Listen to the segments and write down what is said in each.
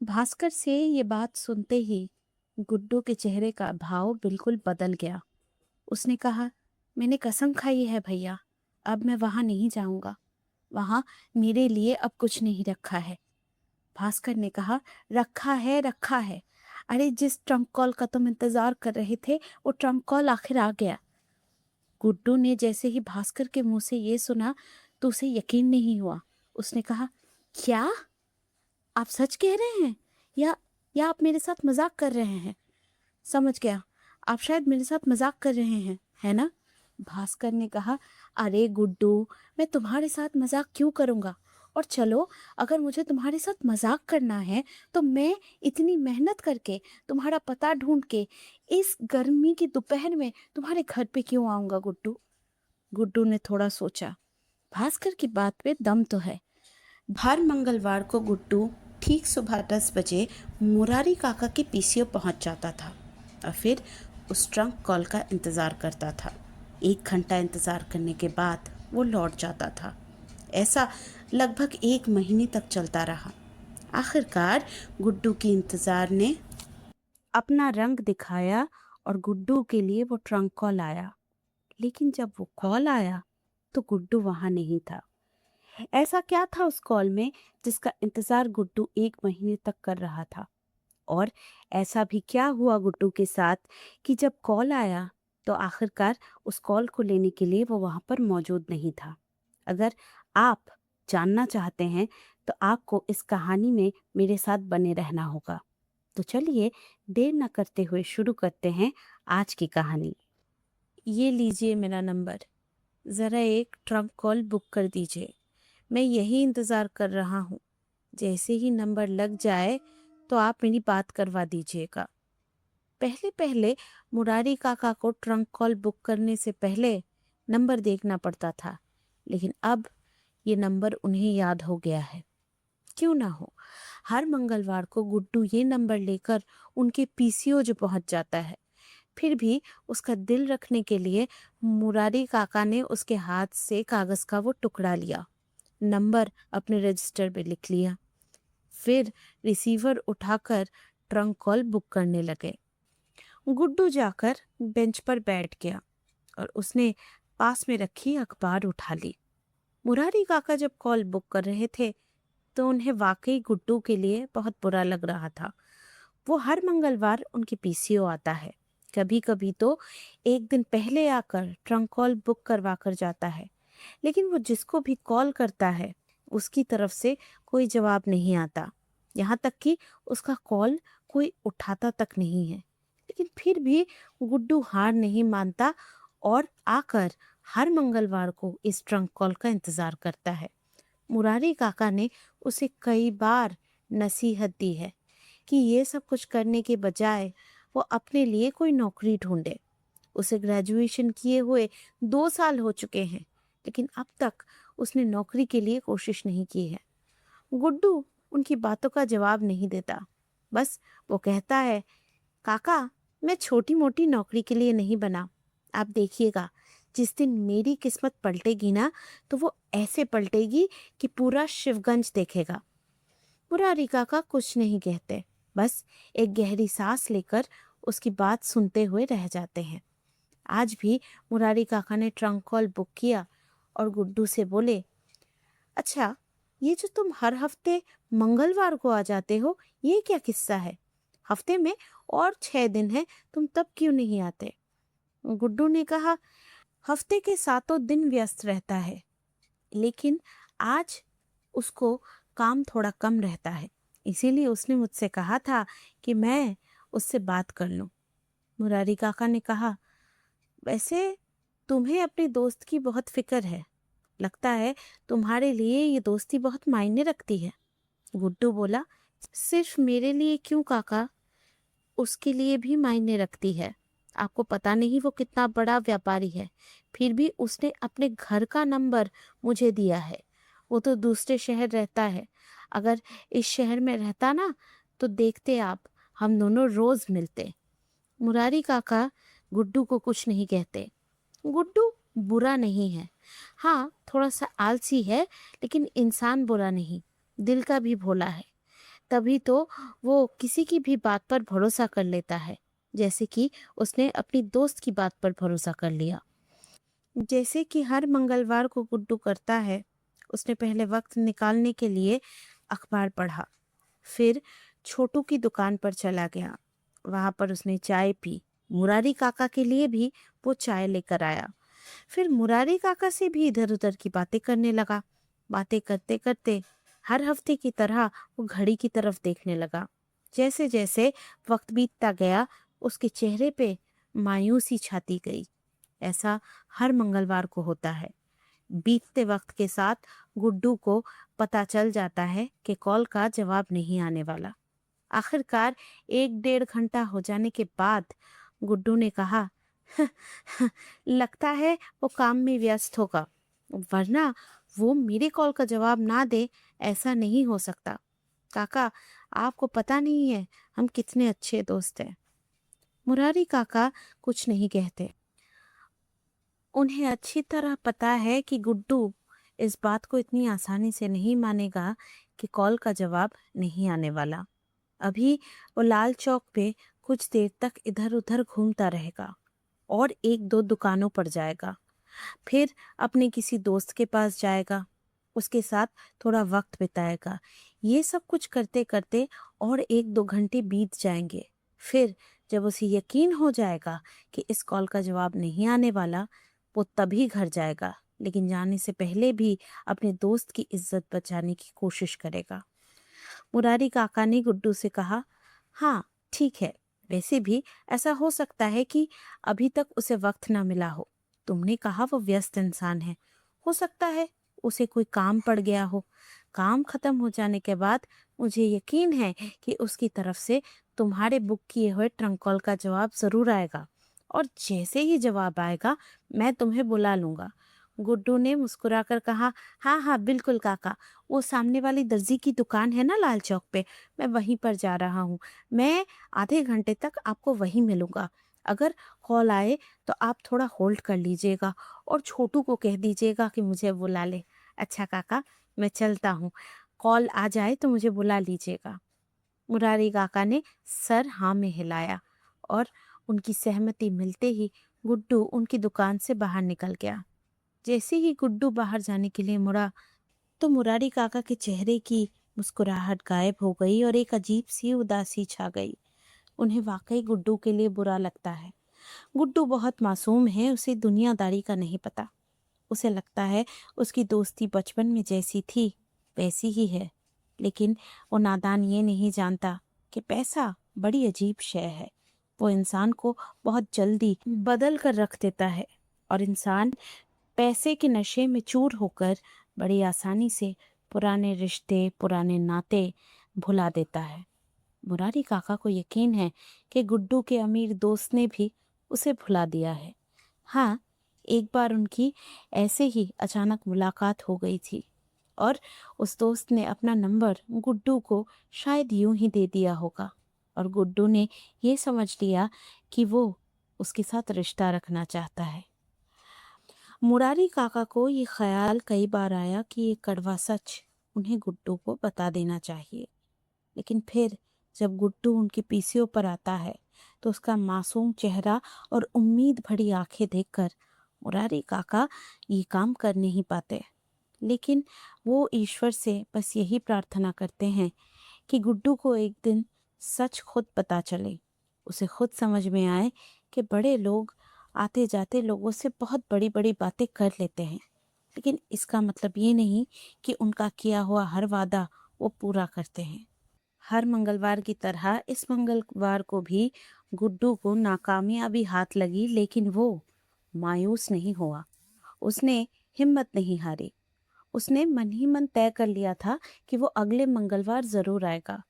भास्कर से ये बात सुनते ही गुड्डू के चेहरे का भाव बिल्कुल बदल गया। उसने कहा, मैंने कसम खाई है भैया, अब मैं वहां नहीं जाऊंगा। वहां मेरे लिए अब कुछ नहीं रखा है। भास्कर ने कहा, रखा है रखा है। अरे जिस ट्रंक कॉल का तुम इंतजार कर रहे थे वो ट्रंक कॉल आखिर आ गया। गुड्डू ने जैसे ही भास्कर के मुंह से ये सुना तो उसे यकीन नहीं हुआ। उसने कहा, क्या आप सच कह रहे हैं या या आप मेरे साथ मजाक कर रहे हैं? समझ गया, आप शायद मेरे साथ मजाक कर रहे हैं, है ना? भास्कर ने कहा, अरे गुड्डू, मैं तुम्हारे साथ मजाक क्यों करूंगा? और चलो, अगर मुझे तुम्हारे साथ मजाक करना है तो मैं इतनी मेहनत करके तुम्हारा पता ढूंढ के इस गर्मी की दोपहर में तुम्हारे घर पे क्यों आऊंगा गुड्डू? गुड्डू ने थोड़ा सोचा। भास्कर की बात पे दम तो है। हर मंगलवार को गुड्डू ठीक सुबह 10 बजे मुरारी काका के पीसीओ पहुंच जाता था और फिर उस ट्रंक कॉल का इंतज़ार करता था। 1 घंटा इंतज़ार करने के बाद वो लौट जाता था। ऐसा लगभग 1 महीने तक चलता रहा। आखिरकार गुड्डू की इंतज़ार ने अपना रंग दिखाया और गुड्डू के लिए वो ट्रंक कॉल आया। लेकिन जब वो कॉल आया तो गुड्डू वहां नहीं था। ऐसा क्या था उस कॉल में जिसका इंतजार गुड्डू 1 महीने तक कर रहा था? और ऐसा भी क्या हुआ गुड्डू के साथ कि जब कॉल आया तो आखिरकार उस कॉल को लेने के लिए वो वहां पर मौजूद नहीं था? अगर आप जानना चाहते हैं तो आपको इस कहानी में मेरे साथ बने रहना होगा। तो चलिए, देर न करते हुए शुरू करते हैं आज की कहानी। ये लीजिए मेरा नंबर, ज़रा एक ट्रंक कॉल बुक कर दीजिए। मैं यही इंतज़ार कर रहा हूँ। जैसे ही नंबर लग जाए तो आप मेरी बात करवा दीजिएगा। पहले पहले मुरारी काका को ट्रंक कॉल बुक करने से पहले नंबर देखना पड़ता था, लेकिन अब ये नंबर उन्हें याद हो गया है। क्यों ना हो, हर मंगलवार को गुड्डू ये नंबर लेकर उनके पीसीओ जो पहुंच जाता है। फिर भी उसका दिल रखने के लिए मुरारी काका ने उसके हाथ से कागज का वो टुकड़ा लिया, नंबर अपने रजिस्टर पे लिख लिया, फिर रिसीवर उठाकर ट्रंक कॉल बुक करने लगे। गुड्डू जाकर बेंच पर बैठ गया और उसने पास में रखी अखबार उठा ली। मुरारी काका जब कॉल बुक कर रहे थे तो उन्हें वाकई गुड्डू के लिए बहुत बुरा लग रहा था। वो हर मंगलवार उनके पीसीओ आता है। कभी कभी तो एक दिन पहले आकर ट्रंक कॉल बुक करवा कर जाता है, लेकिन वो जिसको भी कॉल करता है उसकी तरफ से कोई जवाब नहीं आता। यहाँ तक कि उसका कॉल कोई उठाता तक नहीं है। लेकिन फिर भी गुड्डू हार नहीं मानता और आकर हर मंगलवार को इस ट्रंक कॉल का इंतजार करता है। मुरारी काका ने उसे कई बार नसीहत दी है कि ये सब कुछ करने के बजाय वो अपने लिए कोई नौकरी ढूंढे। उसे ग्रेजुएशन किए हुए 2 साल हो चुके हैं, लेकिन अब तक उसने नौकरी के लिए कोशिश नहीं की है। गुड्डू उनकी बातों का जवाब नहीं देता। बस वो कहता है, काका, मैं छोटी मोटी नौकरी के लिए नहीं बना। आप देखिएगा, जिस दिन मेरी किस्मत पलटेगी ना तो वो ऐसे पलटेगी कि पूरा शिवगंज देखेगा। मुरारी काका कुछ नहीं कहते, बस एक गहरी सांस लेकर उसकी बात सुनते हुए रह जाते हैं। आज भी मुरारी काका ने ट्रंक कॉल बुक किया और गुड्डू से बोले, अच्छा, ये जो तुम हर हफ्ते मंगलवार को आ जाते हो, ये क्या किस्सा है? हफ्ते में और 6 दिन है, तुम तब क्यों नहीं आते? गुड्डू ने कहा, हफ्ते के 7 दिन व्यस्त रहता है, लेकिन आज उसको काम थोड़ा कम रहता है, इसीलिए उसने मुझसे कहा था कि मैं उससे बात कर लूं। मुरारी काका ने कहा, वैसे तुम्हें अपने दोस्त की बहुत फिक्र है। लगता है तुम्हारे लिए ये दोस्ती बहुत मायने रखती है। गुड्डू बोला, सिर्फ मेरे लिए क्यों काका, उसके लिए भी मायने रखती है। आपको पता नहीं वो कितना बड़ा व्यापारी है, फिर भी उसने अपने घर का नंबर मुझे दिया है। वो तो दूसरे शहर रहता है। अगर इस शहर में रहता ना तो देखते आप, हम दोनों रोज मिलते। मुरारी काका गुड्डू को कुछ नहीं कहते। गुड्डू बुरा नहीं है, हाँ थोड़ा सा आलसी है, लेकिन इंसान बुरा नहीं, दिल का भी भोला है। तभी तो वो किसी की भी बात पर भरोसा कर लेता है, जैसे कि उसने अपनी दोस्त की बात पर भरोसा कर लिया। जैसे कि हर मंगलवार को गुड्डू करता है, उसने पहले वक्त निकालने के लिए अखबार पढ़ा, फिर छोटू की दुकान पर चला गया। वहां पर उसने चाय पी, मुरारी काका के लिए भी वो चाय लेकर आया। फिर मुरारी काका से भी इधर उधर की बातें करने लगा। बातें करते करते हर हफ्ते की तरह वो घड़ी की तरफ देखने लगा। जैसे जैसे वक्त बीतता गया, उसके चेहरे पे मायूसी छाती गई। ऐसा हर मंगलवार को होता है। बीतते वक्त के साथ गुड्डू को पता चल जाता है कि कॉल का जवाब नहीं आने वाला। आखिरकार 1 डेढ़ घंटा हो जाने के बाद गुड्डू ने कहा, लगता है वो काम में व्यस्त होगा, वरना वो मेरे कॉल का जवाब ना दे, ऐसा नहीं हो सकता। काका, आपको पता नहीं है हम कितने अच्छे दोस्त हैं। मुरारी काका कुछ नहीं कहते। उन्हें अच्छी तरह पता है कि गुड्डू इस बात को इतनी आसानी से नहीं मानेगा कि कॉल का जवाब नहीं आने वाला। अभी वो लाल चौक पे कुछ देर तक इधर उधर घूमता रहेगा और 1 2 दुकानों पर जाएगा, फिर अपने किसी दोस्त के पास जाएगा, उसके साथ थोड़ा वक्त बिताएगा। ये सब कुछ करते करते और 1 2 घंटे बीत जाएंगे। फिर जब उसे यकीन हो जाएगा कि इस कॉल का जवाब नहीं आने वाला, वो तभी घर जाएगा, लेकिन जाने से पहले भी अपने दोस्त की इज्जत बचाने की कोशिश करेगा। मुरारी काका ने गुड्डू से कहा, हाँ ठीक है, वैसे भी ऐसा हो सकता है कि अभी तक उसे वक्त ना मिला हो। तुमने कहा वो व्यस्त इंसान है, हो सकता है उसे कोई काम पड़ गया हो। काम खत्म हो जाने के बाद मुझे यकीन है कि उसकी तरफ से तुम्हारे बुक किए हुए ट्रंक कॉल का जवाब जरूर आएगा, और जैसे ही जवाब आएगा मैं तुम्हें बुला लूंगा। गुड्डू ने मुस्कुराकर कहा, हाँ हाँ बिल्कुल काका, वो सामने वाली दर्जी की दुकान है ना लाल चौक पे, मैं वहीं पर जा रहा हूँ। मैं आधे घंटे तक आपको वहीं मिलूंगा। अगर कॉल आए तो आप थोड़ा होल्ड कर लीजिएगा और छोटू को कह दीजिएगा कि मुझे बुला ले। अच्छा काका, मैं चलता हूँ, कॉल आ जाए तो मुझे बुला लीजिएगा। मुरारी काका ने सर हाँ में हिलाया और उनकी सहमति मिलते ही गुड्डू उनकी दुकान से बाहर निकल गया। जैसे ही गुड्डू बाहर जाने के लिए मुड़ा, तो मुरारी काका के चेहरे की मुस्कुराहट गायब हो गई और एक अजीब सी उदासी छा गई। उन्हें वाकई गुड्डू के लिए बुरा लगता है। गुड्डू बहुत मासूम है, उसे दुनियादारी का नहीं पता। उसे लगता है उसकी दोस्ती बचपन में जैसी थी वैसी ही है, लेकिन वो नादान ये नहीं जानता कि पैसा बड़ी अजीब शय है। वो इंसान को बहुत जल्दी बदल कर रख देता है और इंसान पैसे के नशे में चूर होकर बड़ी आसानी से पुराने रिश्ते, पुराने नाते भुला देता है। मुरारी काका को यकीन है कि गुड्डू के अमीर दोस्त ने भी उसे भुला दिया है। हाँ, एक बार उनकी ऐसे ही अचानक मुलाकात हो गई थी और उस दोस्त ने अपना नंबर गुड्डू को शायद यूं ही दे दिया होगा, और गुड्डू ने ये समझ लिया कि वो उसके साथ रिश्ता रखना चाहता है। मुरारी काका को ये ख्याल कई बार आया कि ये कड़वा सच उन्हें गुड्डू को बता देना चाहिए, लेकिन फिर जब गुड्डू उनकी पीसीओ पर आता है तो उसका मासूम चेहरा और उम्मीद भरी आंखें देखकर मुरारी काका ये काम कर नहीं पाते। लेकिन वो ईश्वर से बस यही प्रार्थना करते हैं कि गुड्डू को एक दिन सच खुद पता चले, उसे खुद समझ में आए कि बड़े लोग आते जाते लोगों से बहुत बड़ी बड़ी बातें कर लेते हैं, लेकिन इसका मतलब ये नहीं कि उनका किया हुआ हर वादा वो पूरा करते हैं। हर मंगलवार की तरह इस मंगलवार को भी गुड्डू को नाकामयाबी हाथ लगी, लेकिन वो मायूस नहीं हुआ। उसने हिम्मत नहीं हारी। उसने मन ही मन तय कर लिया था कि वो अगले मंगलवार जरूर आएगा।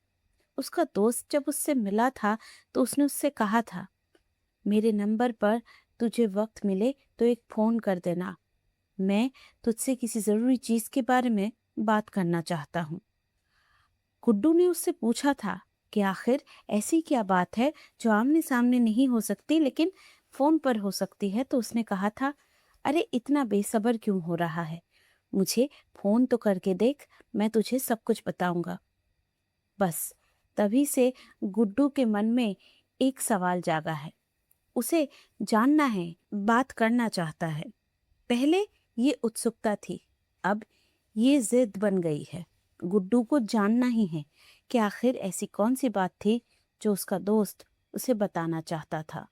उसका दोस्त जब उससे मिला था तो उसने उससे कहा था, मेरे नंबर पर तुझे वक्त मिले तो एक फोन कर देना, मैं तुझसे किसी जरूरी चीज के बारे में बात करना चाहता हूँ। गुड्डू ने उससे पूछा था कि आखिर ऐसी क्या बात है जो आमने सामने नहीं हो सकती लेकिन फोन पर हो सकती है, तो उसने कहा था, अरे इतना बेसब्र क्यों हो रहा है, मुझे फोन तो करके देख, मैं तुझे सब कुछ बताऊंगा। बस तभी से गुड्डू के मन में एक सवाल जागा है। उसे जानना है, बात करना चाहता है। पहले ये उत्सुकता थी, अब ये जिद बन गई है। गुड्डू को जानना ही है कि आखिर ऐसी कौन सी बात थी जो उसका दोस्त उसे बताना चाहता था।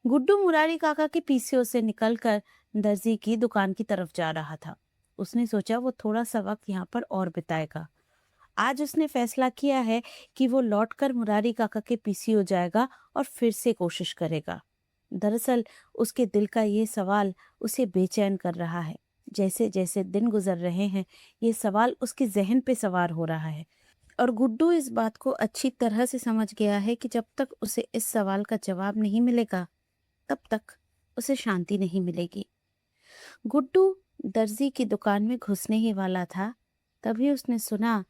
गुड्डू मुरारी काका के पीसीओ से निकलकर दर्जी की दुकान की तरफ जा रहा था। उसने सोचा वो थोड़ा सा वक्त यहाँ पर और बिताएगा। आज उसने फैसला किया है कि वो लौटकर मुरारी काका के पीसीओ जाएगा और फिर से कोशिश करेगा। दरअसल उसके दिल का ये सवाल उसे बेचैन कर रहा है। जैसे जैसे दिन गुजर रहे हैं, ये सवाल उसके जहन पे सवार हो रहा है और गुड्डू इस बात को अच्छी तरह से समझ गया है कि जब तक उसे इस सवाल का जवाब नहीं मिलेगा, तब तक उसे शांति नहीं मिलेगी। गुड्डू दर्जी की दुकान में घुसने ही वाला था, तभी उसने सुना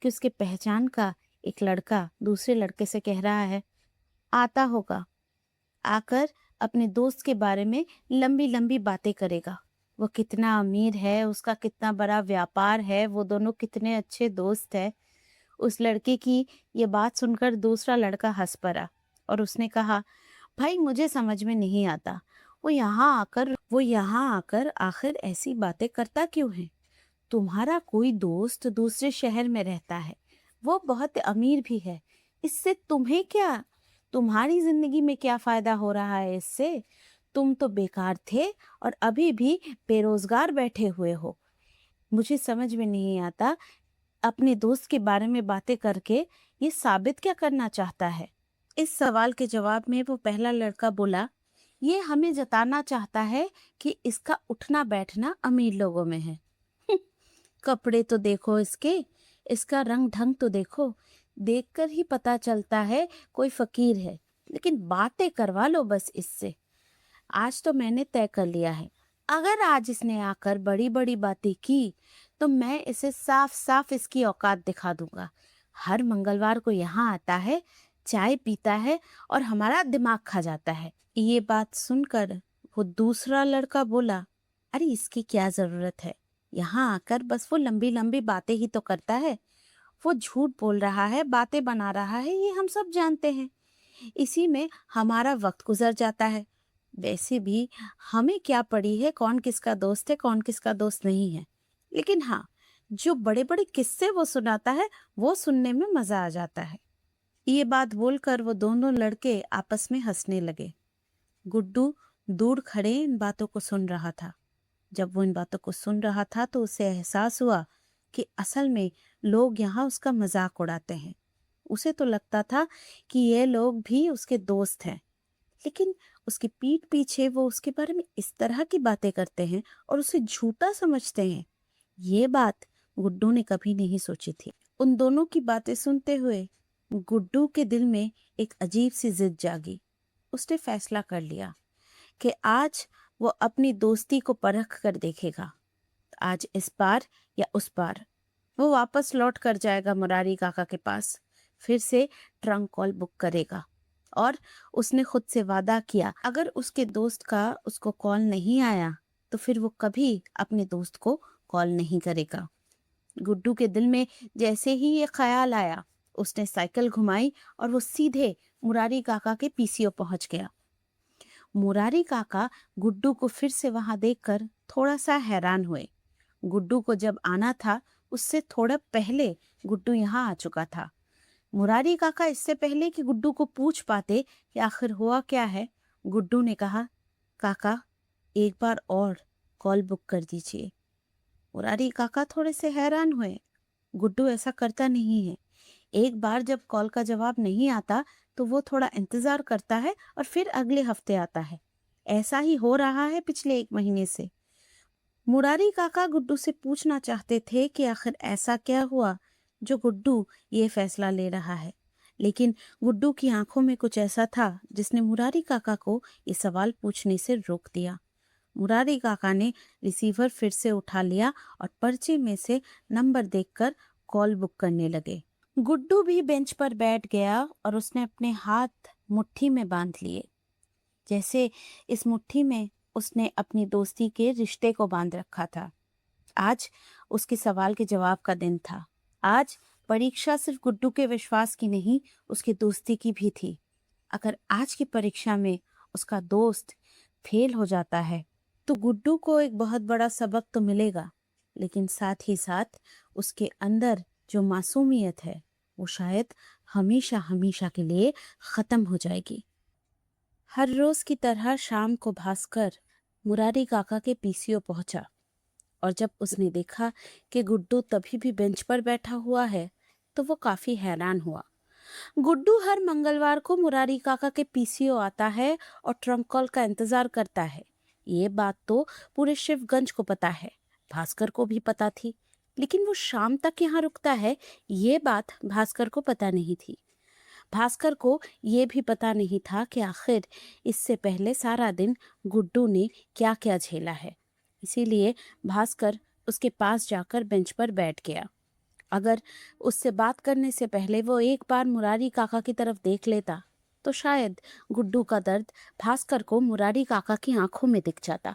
कि उसके पहचान का एक लड़का दूसरे लड़के से कह रहा है, आता होगा, आकर अपने दोस्त के बारे में लंबी लंबी बातें करेगा। वो कितना अमीर है, उसका कितना बड़ा व्यापार है, वो दोनों कितने अच्छे दोस्त हैं। उस लड़के की ये बात सुनकर दूसरा लड़का हंस पड़ा और उसने कहा, भाई मुझे समझ में नहीं आता, वो यहाँ आकर आखिर ऐसी बातें करता क्यों है। तुम्हारा कोई दोस्त दूसरे शहर में रहता है, वो बहुत अमीर भी है, इससे तुम्हें क्या, तुम्हारी जिंदगी में क्या फायदा हो रहा है इससे। तुम तो बेकार थे और अभी भी बेरोजगार बैठे हुए हो। मुझे समझ में नहीं आता, अपने दोस्त के बारे में बातें करके ये साबित क्या करना चाहता है। इस सवाल के जवाब में वो पहला लड़का बोला, ये हमें जताना चाहता है कि इसका उठना बैठना अमीर लोगों में है। कपड़े तो देखो इसके, इसका रंग ढंग तो देखो, देखकर ही पता चलता है कोई फकीर है। लेकिन बातें करवा लो बस इससे। आज तो मैंने तय कर लिया है, अगर आज इसने आकर बड़ी बड़ी बातें की तो मैं इसे साफ साफ इसकी औकात दिखा दूंगा। हर मंगलवार को यहाँ आता है, चाय पीता है और हमारा दिमाग खा जाता है। ये बात सुनकर वो दूसरा लड़का बोला, अरे इसकी क्या जरूरत है, यहाँ आकर बस वो लंबी लंबी बातें ही तो करता है। वो झूठ बोल रहा है, बातें बना रहा है, ये हम सब जानते हैं। इसी में हमारा वक्त गुजर जाता है। वैसे भी हमें क्या पड़ी है कौन किसका दोस्त है कौन किसका दोस्त नहीं है। लेकिन हाँ, जो बड़े बड़े किस्से वो सुनाता है वो सुनने में मजा आ जाता है। ये बात बोलकर वो दोनों लड़के आपस में हंसने लगे। गुड्डू दूर खड़े इन बातों को सुन रहा था। जब वो इन बातों को सुन रहा था तो उसे एहसास हुआ कि असल में लोग यहाँ उसका मजाक उड़ाते हैं। उसे तो लगता था कि ये लोग भी उसके दोस्त हैं, लेकिन उसकी पीठ पीछे वो उसके बारे में इस तरह की बातें करते हैं और उसे झूठा समझते हैं। ये बात गुड्डू ने कभी नहीं सोची थी। उन दोनों की बातें सुनते हुए गुड्डू के दिल में एक अजीब सी जिद जागी। उसने फैसला कर लिया कि आज वो अपनी दोस्ती को परख कर देखेगा। आज इस बार या उस बार वो वापस लौट कर जाएगा मुरारी काका के पास, फिर से ट्रंक कॉल बुक करेगा और उसने खुद से वादा किया, अगर उसके दोस्त का उसको कॉल नहीं आया तो फिर वो कभी अपने दोस्त को कॉल नहीं करेगा। गुड्डू के दिल में जैसे ही ये ख्याल आया, उसने साइकिल घुमाई और वो सीधे मुरारी काका के पीसीओ पहुंच गया। मुरारी काका गुड्डू को फिर से वहां देखकर थोड़ा सा हैरान हुए। गुड्डू को जब आना था उससे थोड़ा पहले गुड्डू यहाँ आ चुका था। मुरारी काका इससे पहले कि गुड्डू को पूछ पाते कि आखिर हुआ क्या है, गुड्डू ने कहा, काका एक बार और कॉल बुक कर दीजिए। मुरारी काका थोड़े से हैरान हुए। गुड्डू ऐसा करता नहीं है। एक बार जब कॉल का जवाब नहीं आता तो वो थोड़ा इंतजार करता है और फिर अगले हफ्ते आता है। ऐसा ही हो रहा है पिछले 1 महीने से। मुरारी काका गुड्डू से पूछना चाहते थे कि आखिर ऐसा क्या हुआ जो गुड्डू ये फैसला ले रहा है, लेकिन गुड्डू की आंखों में कुछ ऐसा था जिसने मुरारी काका को ये सवाल पूछने से रोक दिया। मुरारी काका ने रिसीवर फिर से उठा लिया और पर्चे में से नंबर देखकर कॉल बुक करने लगे। गुड्डू भी बेंच पर बैठ गया और उसने अपने हाथ मुट्ठी में बांध लिए, जैसे इस मुट्ठी में उसने अपनी दोस्ती के रिश्ते को बांध रखा था। आज उसके सवाल के जवाब का दिन था। आज परीक्षा सिर्फ गुड्डू के विश्वास की नहीं, उसकी दोस्ती की भी थी। अगर आज की परीक्षा में उसका दोस्त फेल हो जाता है तो गुड्डू को एक बहुत बड़ा सबक तो मिलेगा, लेकिन साथ ही साथ उसके अंदर जो मासूमियत है वो शायद हमेशा हमेशा के लिए खत्म हो जाएगी। हर रोज की तरह शाम को भास्कर मुरारी काका के पीसीओ पहुंचा और जब उसने देखा कि गुड्डू तभी भी बेंच पर बैठा हुआ है तो वो काफी हैरान हुआ। गुड्डू हर मंगलवार को मुरारी काका के पीसीओ आता है और ट्रंक कॉल का इंतजार करता है। ये बात तो पूरे शिवगंज को पता है, भास्कर को भी पता थी, लेकिन वो शाम तक यहाँ रुकता है ये बात भास्कर को पता नहीं थी। भास्कर को ये भी पता नहीं था कि आखिर इससे पहले सारा दिन गुड्डू ने क्या क्या झेला है। इसीलिए भास्कर उसके पास जाकर बेंच पर बैठ गया। अगर उससे बात करने से पहले वो एक बार मुरारी काका की तरफ देख लेता तो शायद गुड्डू का दर्द भास्कर को मुरारी काका की आंखों में दिख जाता।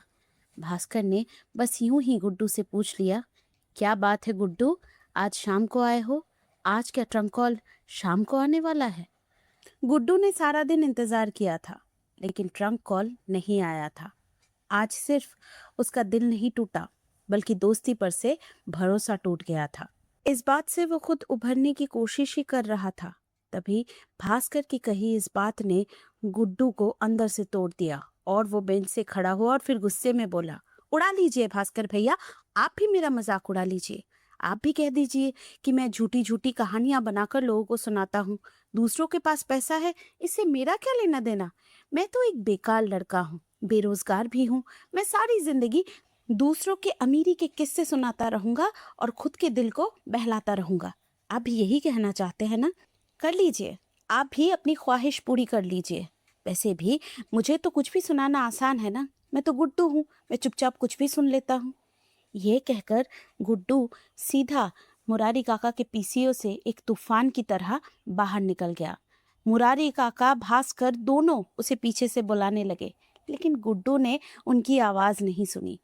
भास्कर ने बस यूं ही गुड्डू से पूछ लिया, क्या बात है गुड्डू, आज शाम को आए हो? आज क्या ट्रंक कॉल शाम को आने वाला है? गुड्डू ने सारा दिन इंतजार किया था, लेकिन ट्रंक कॉल नहीं आया था। आज सिर्फ उसका दिल नहीं टूटा, बल्कि दोस्ती पर से भरोसा टूट गया था। इस बात से वो खुद उभरने की कोशिश ही कर रहा था, तभी भास्कर की कही इस बात ने गुड्डू को अंदर से तोड़ दिया और वो बेंच से खड़ा हुआ और फिर गुस्से में बोला, उड़ा लीजिए भास्कर भैया, आप भी मेरा मजाक उड़ा लीजिए। आप भी कह दीजिए कि मैं झूठी झूठी कहानियां बनाकर लोगों को सुनाता हूँ। दूसरों के पास पैसा है, इससे मेरा क्या लेना देना? मैं तो एक बेकार लड़का हूँ, बेरोजगार भी हूँ। मैं सारी जिंदगी दूसरों के अमीरी के किस्से सुनाता रहूंगा और खुद के दिल को बहलाता रहूंगा। आप भी यही कहना चाहते हैं ना? कर लीजिए, आप भी अपनी ख्वाहिश पूरी कर लीजिए। वैसे भी मुझे तो कुछ भी सुनाना आसान है ना, मैं तो गुड्डू हूँ, मैं चुपचाप कुछ भी सुन लेता हूँ। ये कहकर गुड्डू सीधा मुरारी काका के पीसीओ से एक तूफान की तरह बाहर निकल गया। मुरारी काका भास्कर दोनों उसे पीछे से बुलाने लगे, लेकिन गुड्डू ने उनकी आवाज नहीं सुनी।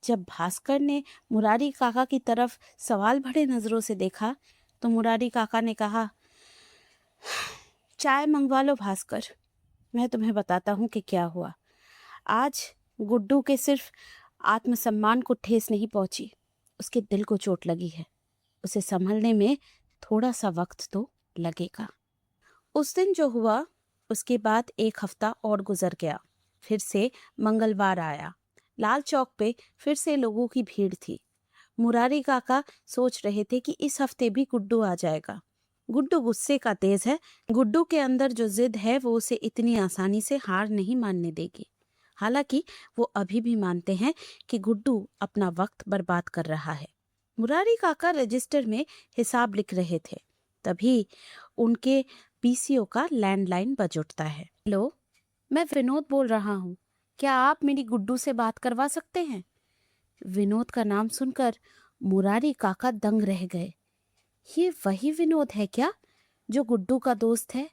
जब भास्कर ने मुरारी काका की तरफ सवाल भरे नजरों से देखा तो मुरारी काका ने कहा, चाय मंगवा लो भास्कर, मैं तुम्हें बताता हूँ कि क्या हुआ। आज गुड्डू के सिर्फ आत्मसम्मान को ठेस नहीं पहुंची, उसके दिल को चोट लगी है। उसे संभलने में थोड़ा सा वक्त तो लगेगा। उस दिन जो हुआ उसके बाद एक हफ्ता और गुजर गया। फिर से मंगलवार आया। लाल चौक पे फिर से लोगों की भीड़ थी। मुरारी काका सोच रहे थे कि इस हफ्ते भी गुड्डू आ जाएगा। गुड्डू गुस्से का तेज है। गुड्डू के अंदर जो जिद है वो उसे इतनी आसानी से हार नहीं मानने देगी। हालांकि वो अभी भी मानते हैं कि गुड्डू अपना वक्त बर्बाद कर रहा है। मुरारी काका रजिस्टर में हिसाब लिख रहे थे, तभी उनके पीसीओ का लैंडलाइन बज उठता है। हेलो, मैं विनोद बोल रहा हूँ, क्या आप मेरी गुड्डू से बात करवा सकते हैं? विनोद का नाम सुनकर मुरारी काका दंग रह गए। ये वही विनोद है क्या जो गुड्डू का दोस्त है,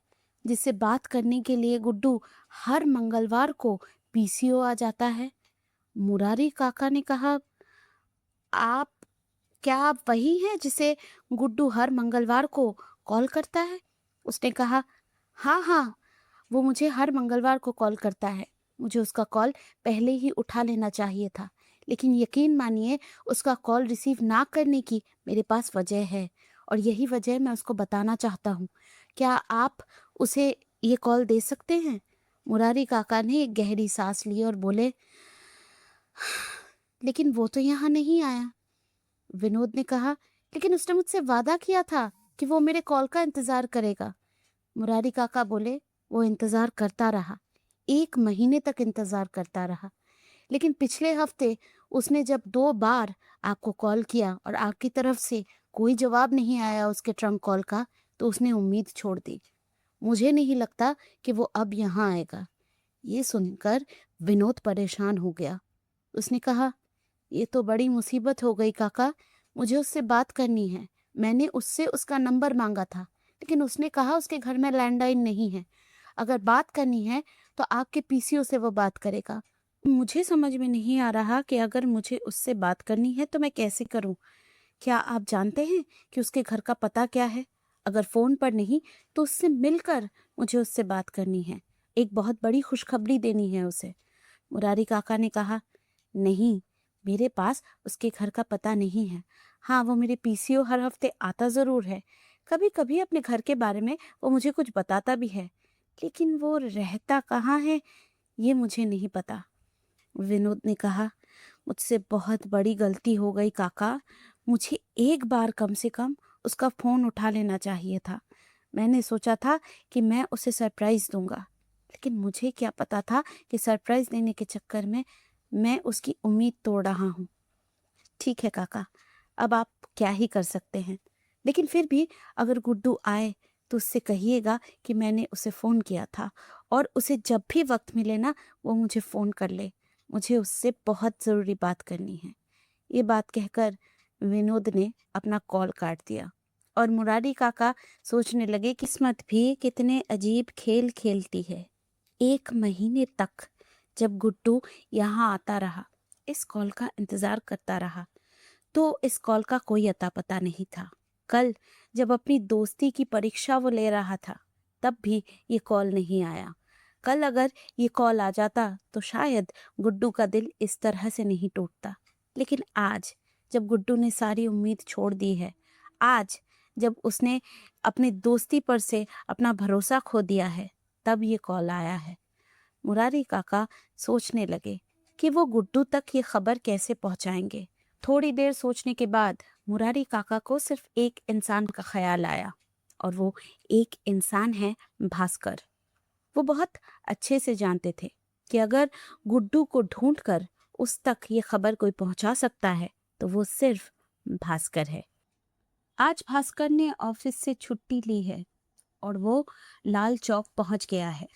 जिससे बात करने के लिए गुड्डू हर मंगलवार को पीसीओ आ जाता है? मुरारी काका ने कहा, आप क्या आप वही हैं जिसे गुड्डू हर मंगलवार को कॉल करता है? उसने कहा, हाँ हाँ, वो मुझे हर मंगलवार को कॉल करता है। मुझे उसका कॉल पहले ही उठा लेना चाहिए था, लेकिन यकीन मानिए उसका कॉल रिसीव ना करने की मेरे पास वजह है और यही वजह मैं उसको बताना चाहता हूँ। क्या आप उसे ये कॉल दे सकते हैं? मुरारी काका ने एक गहरी सांस ली और बोले, लेकिन वो तो यहाँ नहीं आया। विनोद ने कहा, लेकिन उसने मुझसे वादा किया था कि वो मेरे कॉल का इंतजार करेगा। मुरारी काका बोले, वो इंतजार करता रहा, 1 महीने तक इंतजार करता रहा, लेकिन पिछले हफ्ते उसने जब 2 बार आपको कॉल किया और आपकी तरफ से कोई जवाब नहीं आया उसके ट्रंक कॉल का, तो उसने उम्मीद छोड़ दी। मुझे नहीं लगता कि वो अब यहाँ आएगा। ये सुनकर विनोद परेशान हो गया। उसने कहा, ये तो बड़ी मुसीबत हो गई काका, मुझे उससे बात करनी है। मैंने उससे उसका नंबर मांगा था, लेकिन उसने कहा उसके घर में लैंडलाइन नहीं है। अगर बात करनी है तो आपके पीसीओ से वो बात करेगा। मुझे समझ में नहीं आ रहा कि अगर मुझे उससे बात करनी है तो मैं कैसे करूं, क्या आप जानते हैं कि उसके घर का पता क्या है? अगर फ़ोन पर नहीं तो उससे मिलकर मुझे उससे बात करनी है। एक बहुत बड़ी खुशखबरी देनी है उसे। मुरारी काका ने कहा, नहीं, मेरे पास उसके घर का पता नहीं है। हाँ, वो मेरे पीसीओ हर हफ्ते आता ज़रूर है। कभी कभी अपने घर के बारे में वो मुझे कुछ बताता भी है, लेकिन वो रहता कहाँ है ये मुझे नहीं पता। विनोद ने कहा, मुझसे बहुत बड़ी गलती हो गई काका। मुझे एक बार कम से कम उसका फ़ोन उठा लेना चाहिए था। मैंने सोचा था कि मैं उसे सरप्राइज़ दूंगा, लेकिन मुझे क्या पता था कि सरप्राइज़ देने के चक्कर में मैं उसकी उम्मीद तोड़ रहा हूँ। ठीक है काका, अब आप क्या ही कर सकते हैं। लेकिन फिर भी अगर गुड्डू आए तो उससे कहिएगा कि मैंने उसे फ़ोन किया था, और उसे जब भी वक्त मिले ना वो मुझे फ़ोन कर ले। मुझे उससे बहुत ज़रूरी बात करनी है। ये बात कहकर विनोद ने अपना कॉल काट दिया और मुरारी काका सोचने लगे किस्मत भी कितने अजीब खेल खेलती है। 1 महीने तक जब गुड्डू यहाँ आता रहा, इस कॉल का इंतज़ार करता रहा, तो इस कॉल का कोई अता पता नहीं था। कल जब अपनी दोस्ती की परीक्षा वो ले रहा था, तब भी ये कॉल नहीं आया। कल अगर ये कॉल आ जाता तो शायद गुड्डू का दिल इस तरह से नहीं टूटता। लेकिन आज जब गुड्डू ने सारी उम्मीद छोड़ दी है, आज जब उसने अपनी दोस्ती पर से अपना भरोसा खो दिया है, तब ये कॉल आया है। मुरारी काका सोचने लगे कि वो गुड्डू तक ये खबर कैसे पहुंचाएंगे। थोड़ी देर सोचने के बाद मुरारी काका को सिर्फ एक इंसान का ख्याल आया, और वो एक इंसान है भास्कर। वो बहुत अच्छे से जानते थे कि अगर गुड्डू को ढूंढकर उस तक ये खबर कोई पहुंचा सकता है तो वो सिर्फ भास्कर है। आज भास्कर ने ऑफिस से छुट्टी ली है और वो लाल चौक पहुंच गया है।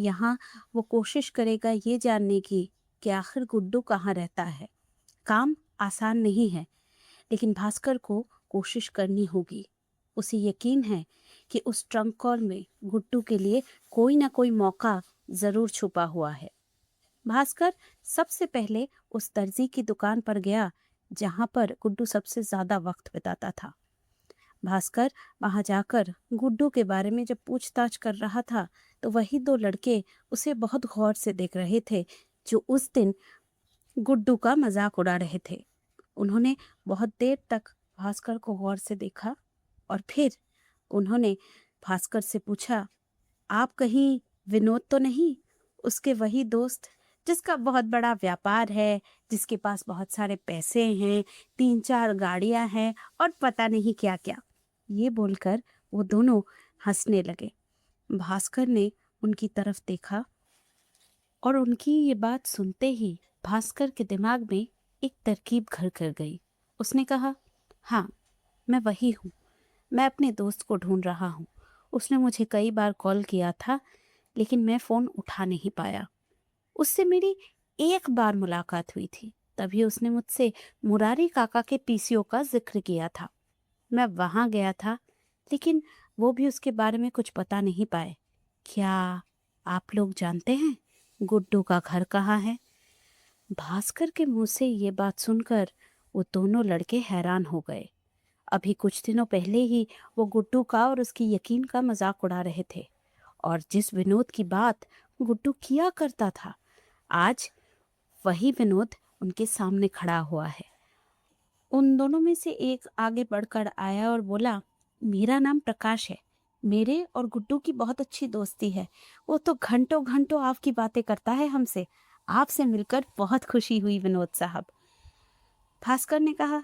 यहाँ वो कोशिश करेगा ये जानने की कि आखिर गुड्डू कहाँ रहता है। काम आसान नहीं है, लेकिन भास्कर को कोशिश करनी होगी। उसे यकीन है कि उस ट्रंक कॉल में गुड्डू के लिए कोई ना कोई मौका जरूर छुपा हुआ है। भास्कर सबसे पहले उस दर्जी की दुकान पर गया जहां पर गुड्डू सबसे ज्यादा वक्त बिताता था। भास्कर वहां जाकर गुड्डू के बारे में जब पूछताछ कर रहा था तो वही 2 लड़के उसे बहुत गौर से देख रहे थे जो उस दिन गुड्डू का मजाक उड़ा रहे थे। उन्होंने बहुत देर तक भास्कर को गौर से देखा और फिर उन्होंने भास्कर से पूछा, आप कहीं विनोद तो नहीं? उसके वही दोस्त जिसका बहुत बड़ा व्यापार है, जिसके पास बहुत सारे पैसे हैं, 3-4 गाड़ियां हैं और पता नहीं क्या क्या। ये बोलकर वो दोनों हंसने लगे। भास्कर ने उनकी तरफ देखा और उनकी ये बात सुनते ही भास्कर के दिमाग में एक तरकीब घर कर गई। उसने कहा, हाँ, मैं वही हूँ। मैं अपने दोस्त को ढूंढ रहा हूँ। उसने मुझे कई बार कॉल किया था, लेकिन मैं फ़ोन उठा नहीं पाया। उससे मेरी एक बार मुलाकात हुई थी, तभी उसने मुझसे मुरारी काका के पीसीओ का जिक्र किया था। मैं वहाँ गया था, लेकिन वो भी उसके बारे में कुछ बता नहीं पाए। क्या आप लोग जानते हैं गुड्डू का घर कहाँ है? भास्कर के मुंह से ये बात सुनकर वो दोनों लड़के हैरान हो गए। अभी कुछ दिनों पहले ही वो गुड्डू का और उसकी यकीन का मजाक उड़ा रहे थे, और जिस विनोद की बात गुड्डू किया करता था, आज वही विनोद उनके सामने खड़ा हुआ है। उन दोनों में से एक आगे बढ़कर आया और बोला, मेरा नाम प्रकाश है। मेरे और गुड्डू की बहुत अच्छी दोस्ती है। वो तो घंटों घंटों आपकी बातें करता है हमसे। आपसे मिलकर बहुत खुशी हुई विनोद साहब। भास्कर ने कहा,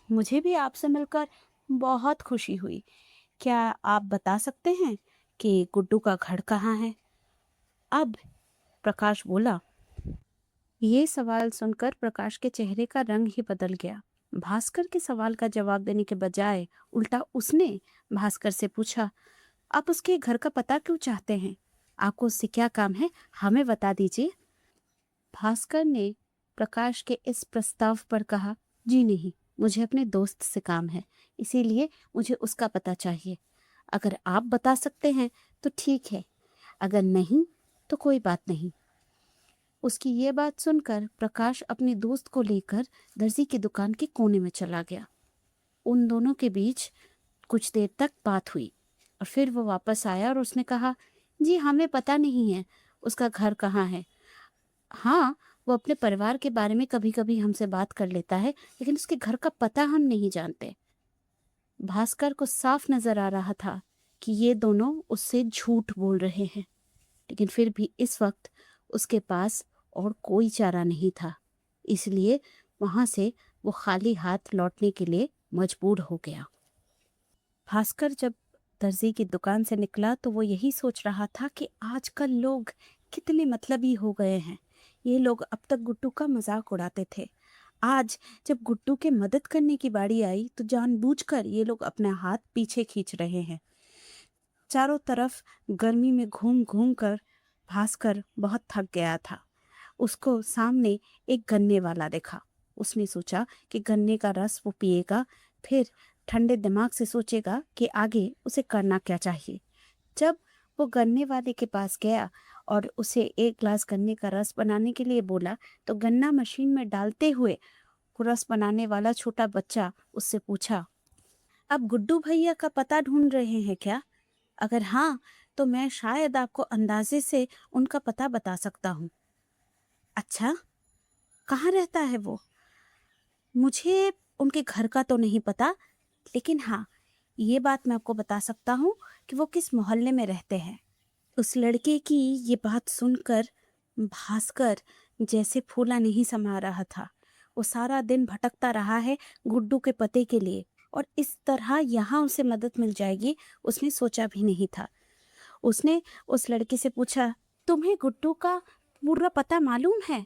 मुझे भी आपसे मिलकर बहुत खुशी हुई। क्या आप बता सकते हैं कि गुड्डू का घर कहाँ है? अब प्रकाश बोला। ये सवाल सुनकर प्रकाश के चेहरे का रंग ही बदल गया। भास्कर के सवाल का जवाब देने के बजाय उल्टा उसने भास्कर से पूछा, आप उसके घर का पता क्यों चाहते हैं? आपको उससे क्या काम है? हमें बता दीजिए। भास्कर ने प्रकाश के इस प्रस्ताव पर कहा, जी नहीं, मुझे अपने दोस्त से काम है, इसीलिए मुझे उसका पता चाहिए। अगर आप बता सकते हैं तो ठीक है, अगर नहीं तो कोई बात नहीं। उसकी ये बात सुनकर प्रकाश अपने दोस्त को लेकर दर्जी की दुकान के कोने में चला गया। उन दोनों के बीच कुछ देर तक बात हुई और फिर वो वापस आया और उसने कहा, जी हमें पता नहीं है उसका घर कहाँ है। हाँ, वो अपने परिवार के बारे में कभी कभी हमसे बात कर लेता है, लेकिन उसके घर का पता हम नहीं जानते। भास्कर को साफ नजर आ रहा था कि ये दोनों उससे झूठ बोल रहे हैं, लेकिन फिर भी इस वक्त उसके पास और कोई चारा नहीं था, इसलिए वहां से वो खाली हाथ लौटने के लिए मजबूर हो गया। भास्कर जब दर्जी की दुकान से निकला तो वो यही सोच रहा था कि आजकल लोग कितने मतलबी हो गए हैं। ये लोग अब तक गुड्डू का मजाक उड़ाते थे, आज जब गुड्डू के मदद करने की बारी आई तो जानबूझकर ये लोग अपना हाथ पीछे खींच रहे हैं। चारों तरफ गर्मी में घूम घूम कर भास्कर बहुत थक गया था। उसको सामने एक गन्ने वाला देखा। उसने सोचा कि गन्ने का रस वो पिएगा, फिर ठंडे दिमाग से सोचेगा कि आगे उसे करना क्या चाहिए। जब वो गन्ने वाले के पास गया और उसे एक ग्लास गन्ने का रस बनाने के लिए बोला तो गन्ना मशीन में डालते हुए वो रस बनाने वाला छोटा बच्चा उससे पूछा, अब गुड्डू भैया का पता ढूंढ रहे हैं क्या? अगर हाँ, तो मैं शायद आपको अंदाजे से उनका पता बता सकता हूँ। अच्छा, कहाँ रहता है वो? मुझे उनके घर का तो नहीं पता, लेकिन हाँ, ये बात मैं आपको बता सकता हूँ कि वो किस मोहल्ले में रहते हैं। उस लड़के की ये बात सुनकर भास्कर जैसे फूला नहीं समा रहा था। वो सारा दिन भटकता रहा है गुड्डू के पते के लिए, और इस तरह यहाँ उसे मदद मिल जाएगी उसने सोचा भी नहीं था। उसने उस लड़के से पूछा, तुम्हें गुड्डू का पूरा पता मालूम है?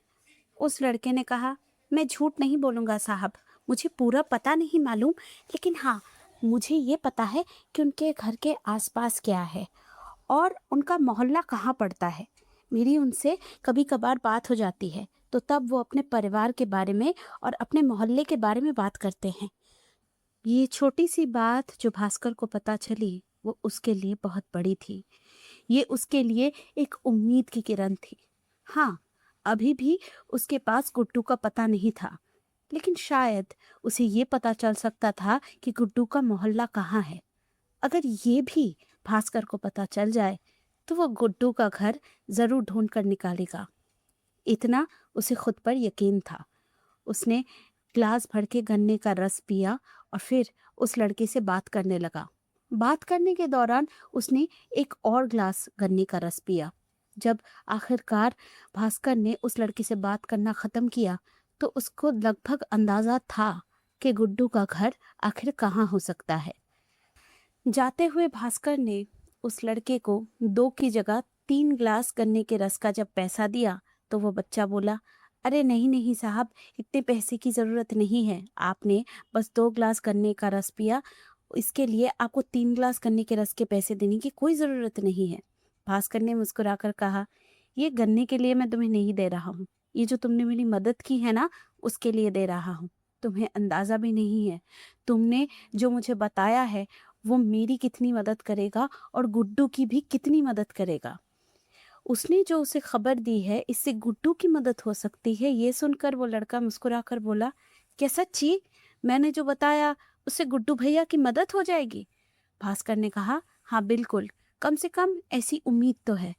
उस लड़के ने कहा, मैं झूठ नहीं बोलूँगा साहब, मुझे पूरा पता नहीं मालूम, लेकिन हाँ, मुझे ये पता है कि उनके घर के आसपास क्या है और उनका मोहल्ला कहाँ पड़ता है। मेरी उनसे कभी कभार बात हो जाती है, तो तब वो अपने परिवार के बारे में और अपने मोहल्ले के बारे में बात करते हैं। ये छोटी सी बात जो भास्कर को पता चली, वो उसके लिए बहुत बड़ी थी। ये उसके लिए एक उम्मीद की किरण थी। हाँ, अभी भी उसके पास गुड्डू का पता नहीं था, लेकिन शायद उसे ये पता चल सकता था कि गुड्डू का मोहल्ला कहाँ है। अगर ये भी भास्कर को पता चल जाए तो वो गुड्डू का घर जरूर ढूंढ कर निकालेगा। इतना उसे खुद पर यकीन था। उसने ग्लास भर के गन्ने का रस पिया और फिर उस लड़के से बात करने लगा। बात करने के दौरान उसने एक और ग्लास गन्ने का रस पिया। जब आखिरकार भास्कर ने उस लड़के से बात करना खत्म किया तो उसको लगभग अंदाजा था कि गुड्डू का घर आखिर कहाँ हो सकता है। जाते हुए भास्कर ने उस लड़के को 2 की जगह 3 ग्लास गन्ने के रस का जब पैसा दिया तो वो बच्चा बोला, अरे नहीं नहीं साहब, इतने पैसे की ज़रूरत नहीं है, आपने बस 2 ग्लास गन्ने का रस पिया, इसके लिए आपको 3 ग्लास गन्ने के रस के पैसे देने की कोई ज़रूरत नहीं है। भास्कर ने मुस्कुराकर कहा, ये गन्ने के लिए मैं तुम्हें नहीं दे रहा हूँ, ये जो तुमने मेरी मदद की है ना, उसके लिए दे रहा हूँ। तुम्हें अंदाज़ा भी नहीं है, तुमने जो मुझे बताया है वो मेरी कितनी मदद करेगा और गुड्डू की भी कितनी मदद करेगा। उसने जो उसे खबर दी है, इससे गुड्डू की मदद हो सकती है। ये सुनकर वो लड़का मुस्कुराकर बोला, क्या सच्ची? मैंने जो बताया उससे गुड्डू भैया की मदद हो जाएगी? भास्कर ने कहा, हाँ बिल्कुल, कम से कम ऐसी उम्मीद तो है।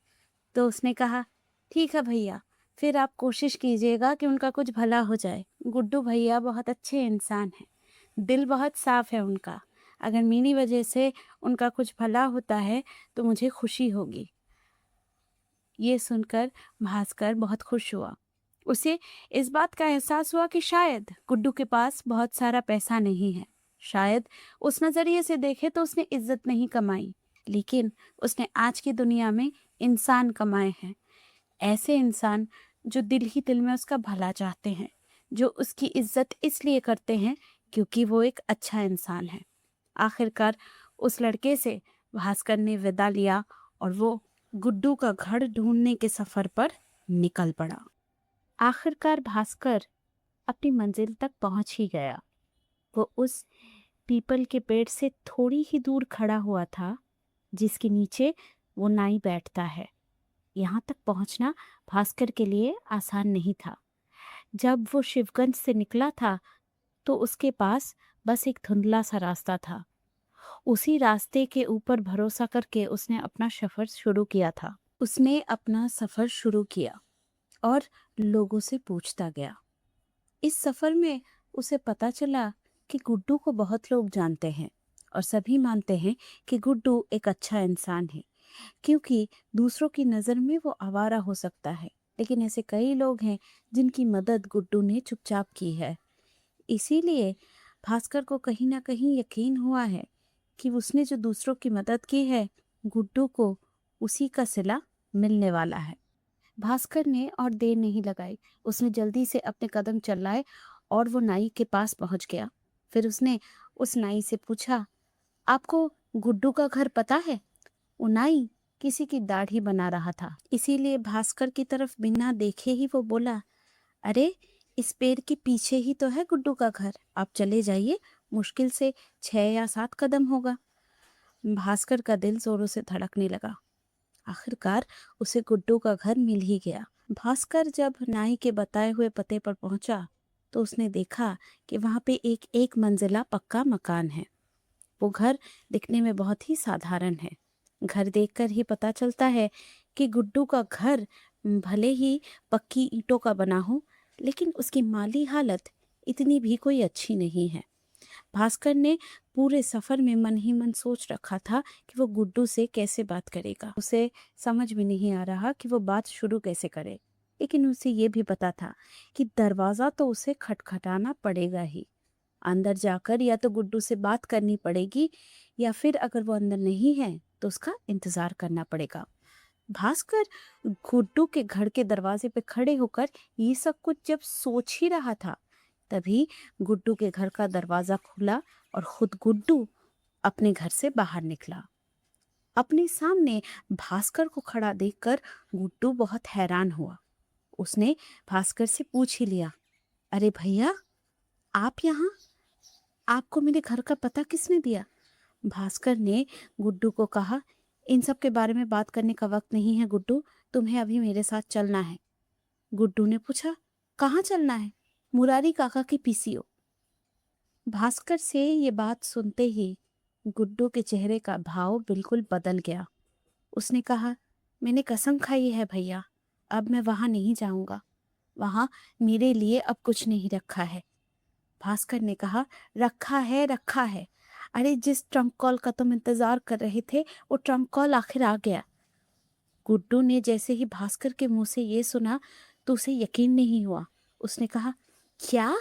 तो उसने कहा, ठीक है भैया, फिर आप कोशिश कीजिएगा कि उनका कुछ भला हो जाए। गुड्डू भैया बहुत अच्छे इंसान हैं, दिल बहुत साफ है उनका। अगर मेरी वजह से उनका कुछ भला होता है तो मुझे खुशी होगी। ये सुनकर भास्कर बहुत खुश हुआ। उसे इस बात का एहसास हुआ कि शायद गुड्डू के पास बहुत सारा पैसा नहीं है, शायद उस नज़रिए से देखे तो उसने इज्जत नहीं कमाई, लेकिन उसने आज की दुनिया में इंसान कमाए हैं। ऐसे इंसान जो दिल ही दिल में उसका भला चाहते हैं, जो उसकी इज्जत इसलिए करते हैं क्योंकि वो एक अच्छा इंसान है। आखिरकार उस लड़के से भास्कर ने विदा लिया और वो गुड्डू का घर ढूंढने के सफर पर निकल पड़ा। आखिरकार भास्कर अपनी मंजिल तक पहुंच ही गया। वो उस पीपल के पेड़ से थोड़ी ही दूर खड़ा हुआ था जिसके नीचे वो नाई बैठता है। यहाँ तक पहुँचना भास्कर के लिए आसान नहीं था। जब वो शिवगंज से निकला था तो उसके पास बस एक धुंधला सा रास्ता था। उसी रास्ते के ऊपर भरोसा करके उसने अपना सफर शुरू किया था। उसने अपना सफर शुरू किया और लोगों से पूछता गया। इस सफर में उसे पता चला कि गुड्डू को बहुत लोग जानते हैं और सभी मानते हैं कि गुड्डू एक अच्छा इंसान है, क्योंकि दूसरों की नज़र में वो आवारा हो सकता है, लेकिन ऐसे कई लोग हैं जिनकी मदद गुड्डू ने चुपचाप की है। इसीलिए भास्कर को कहीं ना कहीं यकीन हुआ है कि उसने जो दूसरों की मदद की है, गुड्डू को उसी का सिला मिलने वाला है। भास्कर ने और देर नहीं लगाई। उसने जल्दी से अपने कदम चलाए और वो नाई के पास पहुंच गया। फिर उसने उस नाई से पूछा, आपको गुड्डू का घर पता है? वो नाई किसी की दाढ़ी बना रहा था, इसीलिए भास्कर की तरफ बिना देखे ही वो बोला, अरे इस पेड़ के पीछे ही तो है गुड्डू का घर, आप चले जाइए, मुश्किल से 6 या 7 कदम होगा। भास्कर का दिल जोरों से धड़कने लगा। आखिरकार उसे गुड्डू का घर मिल ही गया। भास्कर जब नाई के बताए हुए पते पर पहुंचा तो उसने देखा कि वहां पे एक मंजिला पक्का मकान है। वो घर दिखने में बहुत ही साधारण है। घर देखकर ही पता चलता है कि गुड्डू का घर भले ही पक्की ईंटों का बना हो, लेकिन उसकी माली हालत इतनी भी कोई अच्छी नहीं है। भास्कर ने पूरे सफर में मन ही मन सोच रखा था कि वो गुड्डू से कैसे बात करेगा। उसे समझ में नहीं आ रहा कि वो बात शुरू कैसे करे, लेकिन उसे ये भी पता था कि दरवाजा तो उसे खटखटाना पड़ेगा ही। अंदर जाकर या तो गुड्डू से बात करनी पड़ेगी, या फिर अगर वो अंदर नहीं है तो उसका इंतजार करना पड़ेगा। भास्कर गुड्डू के घर के दरवाजे पे खड़े होकर ये सब कुछ जब सोच ही रहा था, तभी गुड्डू के घर का दरवाजा खुला और खुद गुड्डू अपने घर से बाहर निकला। अपने सामने भास्कर को खड़ा देखकर गुड्डू बहुत हैरान हुआ। उसने भास्कर से पूछ ही लिया, अरे भैया, आप यहाँ? आपको मेरे घर का पता किसने दिया? भास्कर ने गुड्डू को कहा, इन सब के बारे में बात करने का वक्त नहीं है गुड्डू, तुम्हें अभी मेरे साथ चलना है। गुड्डू ने पूछा, कहाँ चलना है? मुरारी काका की पीसीओ। भास्कर से ये बात सुनते ही गुड्डू के चेहरे का भाव बिल्कुल बदल गया। उसने कहा, मैंने कसम खाई है भैया, अब मैं वहां नहीं जाऊंगा। वहां मेरे लिए अब कुछ नहीं रखा है। भास्कर ने कहा, रखा है, रखा है। अरे जिस ट्रंक कॉल का तुम इंतजार कर रहे थे, वो ट्रंक कॉल आखिर आ गया। गुड्डू ने जैसे ही भास्कर के मुंह से ये सुना तो उसे यकीन नहीं हुआ। उसने कहा, क्या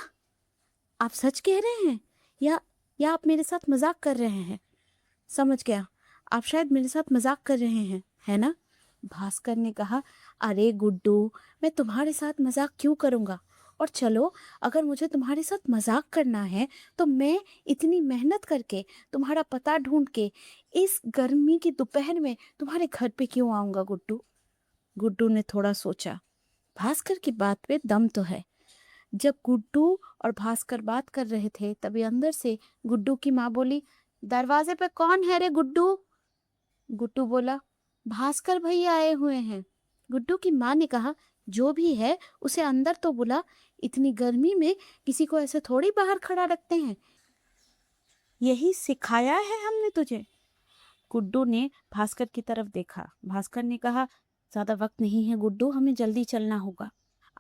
आप सच कह रहे हैं, या आप मेरे साथ मजाक कर रहे हैं? समझ गया, आप शायद मेरे साथ मजाक कर रहे हैं, है ना? भास्कर ने कहा, अरे गुड्डू, मैं तुम्हारे साथ मजाक क्यों करूंगा? और चलो, अगर मुझे तुम्हारे साथ मजाक करना है तो मैं इतनी मेहनत करके तुम्हारा पता ढूंढ के इस गर्मी की दोपहर में तुम्हारे घर पे क्यों आऊंगा गुड्डू? गुड्डू ने थोड़ा सोचा। भास्कर की बात पे दम तो है। जब गुड्डू और भास्कर बात कर रहे थे तभी अंदर से गुड्डू की माँ बोली, दरवाजे पे कौन है रे गुड्डू? गुड्डू बोला, भास्कर भैया आए हुए हैं। गुड्डू की माँ ने कहा, जो भी है उसे अंदर तो बुला, इतनी गर्मी में किसी को ऐसे थोड़ी बाहर खड़ा रखते हैं, यही सिखाया है हमने तुझे? गुड्डू ने भास्कर की तरफ देखा। भास्कर ने कहा, ज्यादा वक्त नहीं है गुड्डू, हमें जल्दी चलना होगा।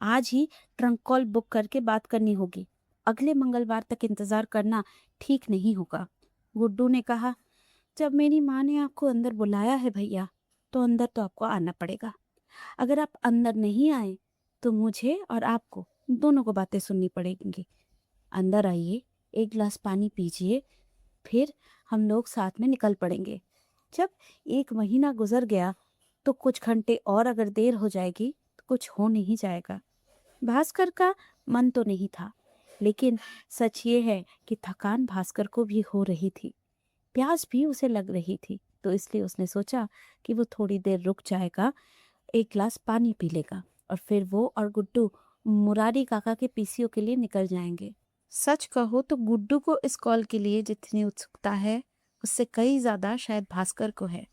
आज ही ट्रंक कॉल बुक करके बात करनी होगी। अगले मंगलवार तक इंतजार करना ठीक नहीं होगा। गुड्डू ने कहा, जब मेरी माँ ने आपको अंदर बुलाया है भैया, तो अंदर तो आपको आना पड़ेगा। अगर आप अंदर नहीं आए तो मुझे और आपको दोनों को बातें सुननी पड़ेंगी। अंदर आइए, एक गिलास पानी पीजिए, फिर हम लोग साथ में निकल पड़ेंगे। जब 1 महीना गुजर गया तो कुछ घंटे और अगर देर हो जाएगी तो कुछ हो नहीं जाएगा। भास्कर का मन तो नहीं था, लेकिन सच ये है कि थकान भास्कर को भी हो रही थी, प्यास भी उसे लग रही थी, तो इसलिए उसने सोचा कि वो थोड़ी देर रुक जाएगा, एक गिलास पानी पी लेगा और फिर वो और गुड्डू मुरारी काका के पीसीओ के लिए निकल जाएंगे। सच कहो तो गुड्डू को इस कॉल के लिए जितनी उत्सुकता है, उससे कई ज्यादा शायद भास्कर को है।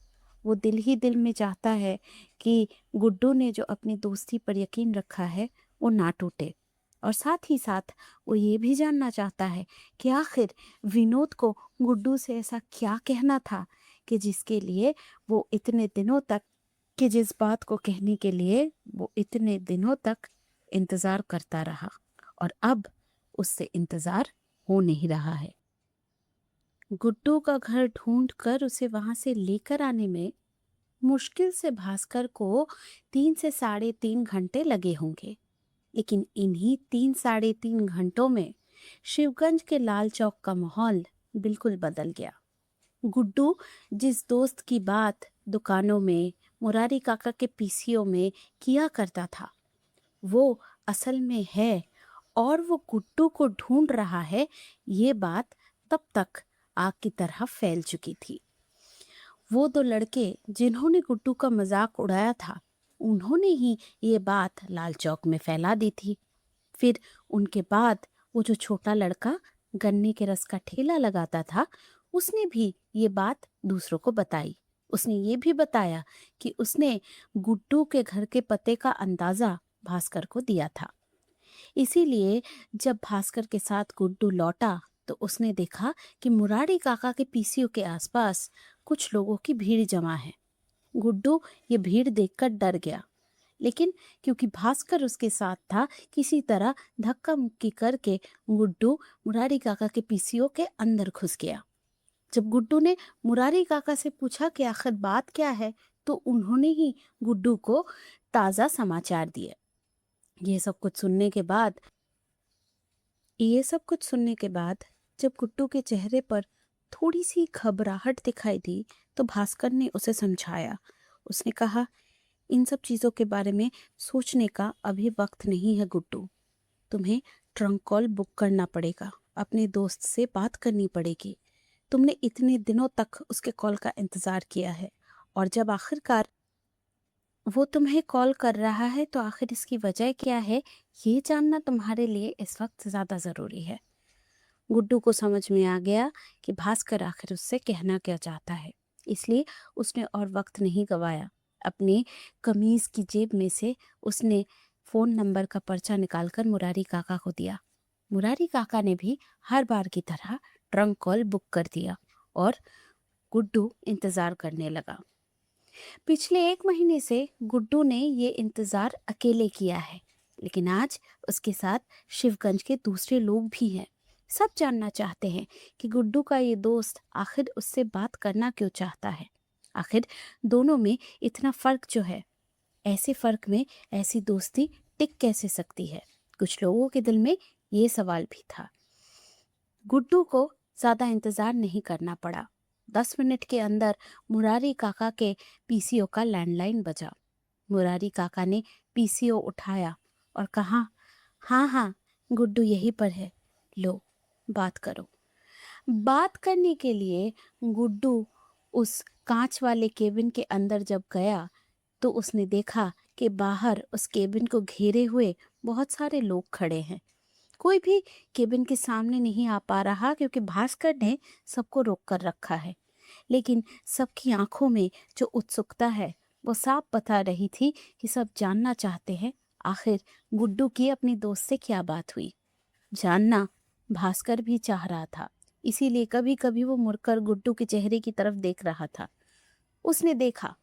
वो दिल ही दिल में चाहता है कि गुड्डू ने जो अपनी दोस्ती पर यकीन रखा है वो ना टूटे। और साथ ही साथ वो ये भी जानना चाहता है कि आखिर विनोद को गुड्डू से ऐसा क्या कहना था कि जिसके लिए वो इतने दिनों तक कि जिस बात को कहने के लिए वो इतने दिनों तक इंतज़ार करता रहा और अब उससे इंतज़ार हो नहीं रहा है। गुड्डू का घर ढूंढकर उसे वहां से लेकर आने में मुश्किल से भास्कर को 3 से 3.5 घंटे लगे होंगे। लेकिन इन्हीं 3 साढ़े 3 घंटों में शिवगंज के लाल चौक का माहौल बिल्कुल बदल गया। गुड्डू जिस दोस्त की बात दुकानों में, मुरारी काका के पीसीओ में किया करता था, वो असल में है और वो गुड्डू को ढूंढ रहा है, ये बात तब तक आग की तरह फैल चुकी थी। वो दो लड़के जिन्होंने गुड्डू का मजाक उड़ाया था, उन्होंने ही ये बात लाल चौक में फैला दी थी। फिर उनके बाद वो जो छोटा लड़का गन्ने के रस का ठेला लगाता था, उसने भी ये बात दूसरों को बताई। उसने ये भी बताया कि उसने गुड्डू के घर के पते का अंदाजा भास्कर को दिया था। इसीलिए जब भास्कर के साथ गुड्डू लौटा तो उसने देखा कि मुरारी काका के पीसीओ के आसपास कुछ लोगों की भीड़ जमा है। गुड्डू ये भीड़ देखकर डर गया, लेकिन क्योंकि भास्कर उसके साथ था, किसी तरह धक्का मुक्की करके गुड्डू मुरारी काका के पीसीओ के अंदर घुस गया। जब गुड्डू ने मुरारी काका से पूछा कि आखिर बात क्या है, तो उन्होंने ही गुड्डू को ताज़ा समाचार दिए। ये सब कुछ सुनने के बाद जब गुड्डू के चेहरे पर थोड़ी सी घबराहट दिखाई दी तो भास्कर ने उसे समझाया। उसने कहा, इन सब चीज़ों के बारे में सोचने का अभी वक्त नहीं है गुड्डू। तुम्हें ट्रंक कॉल बुक करना पड़ेगा, अपने दोस्त से बात करनी पड़ेगी। तुमने इतने दिनों तक उसके कॉल का इंतज़ार किया है और जब आखिरकार वो तुम्हें कॉल कर रहा है तो आखिर इसकी वजह क्या है, ये जानना तुम्हारे लिए इस वक्त ज़्यादा ज़रूरी है। गुड्डू को समझ में आ गया कि भास्कर आखिर उससे कहना क्या चाहता है, इसलिए उसने और वक्त नहीं गवाया। अपने कमीज़ की जेब में से उसने फ़ोन नंबर का पर्चा निकालकर मुरारी काका को दिया। मुरारी काका ने भी हर बार की तरह ट्रंक कॉल बुक कर दिया और गुड्डू इंतज़ार करने लगा। पिछले 1 महीने से गुड्डू ने ये इंतज़ार अकेले किया है, लेकिन आज उसके साथ शिवगंज के दूसरे लोग भी हैं। सब जानना चाहते हैं कि गुड्डू का ये दोस्त आखिर उससे बात करना क्यों चाहता है। आखिर दोनों में इतना फ़र्क जो है, ऐसे फ़र्क में ऐसी दोस्ती टिक कैसे सकती है? कुछ लोगों के दिल में ये सवाल भी था। गुड्डू को ज़्यादा इंतज़ार नहीं करना पड़ा। 10 मिनट के अंदर मुरारी काका के पीसीओ का लैंडलाइन बजा। मुरारी काका ने पीसीओ उठाया और कहा, हाँ हाँ, गुड्डू यहीं पर है, लो बात करो। बात करने के लिए गुड्डू उस कांच वाले केबिन के अंदर जब गया तो उसने देखा कि बाहर उस केबिन को घेरे हुए बहुत सारे लोग खड़े हैं। कोई भी केबिन के सामने नहीं आ पा रहा क्योंकि भास्कर ने सबको रोक कर रखा है, लेकिन सबकी आंखों में जो उत्सुकता है वो साफ बता रही थी कि सब जानना चाहते हैं आखिर गुड्डू की अपनी दोस्त से क्या बात हुई। जानना भास्कर भी चाह रहा था, इसीलिए कभी कभी वो मुड़कर गुड्डू के चेहरे की तरफ देख रहा था। उसने देखा,